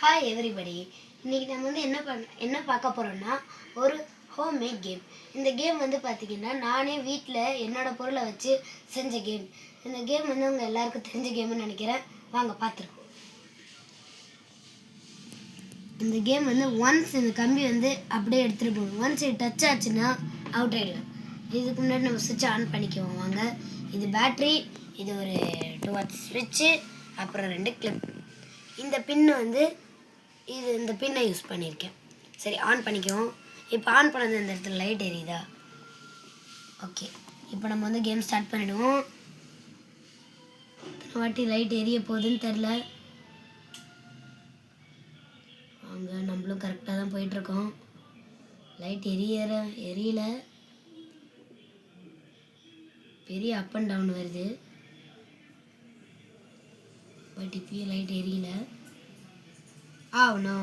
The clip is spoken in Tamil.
Hi everybody. இன்றைக்கி நம்ம வந்து என்ன பார்க்க போகிறோம்னா ஒரு ஹோம்மேட் கேம். இந்த கேம் வந்து பார்த்திங்கன்னா நானே வீட்டில் என்னோடய பொருளை வச்சு செஞ்ச கேம். இந்த கேம் வந்து அவங்க எல்லாருக்கும் தெரிஞ்ச கேம்னு நினைக்கிறேன். வாங்க பார்த்துருக்கோம். இந்த கேம் வந்து ஒன்ஸ் இந்த கம்பி வந்து அப்படியே எடுத்துகிட்டு போகணும். ஒன்ஸ் இது டச் ஆச்சுன்னா அவுட் ஆகிடுவேன். இதுக்கு முன்னாடி நம்ம சுவிட்சை ஆன் பண்ணிக்குவோம். வாங்க, இது பேட்ரி, இது ஒரு 2 வாட் ஸ்விட்சு, அப்புறம் 2 கிளிப். இந்த பின்னு வந்து இந்த பின்னை யூஸ் பண்ணியிருக்கேன். சரி, ஆன் பண்ணிக்குவோம். இப்போ ஆன் பண்ணது இந்த இடத்துல லைட் எரியுதா? ஓகே, இப்போ நம்ம வந்து கேம் ஸ்டார்ட் பண்ணிவிடுவோம். வாட்டி லைட் எரிய போகுதுன்னு தெரில. அங்கே நம்மளும் கரெக்டாக தான் போயிட்டுருக்கோம். லைட் எரியல, பெரிய அப் அண்ட் டவுன் வருது. பட் இப்பயே லைட் எரியல. நோ,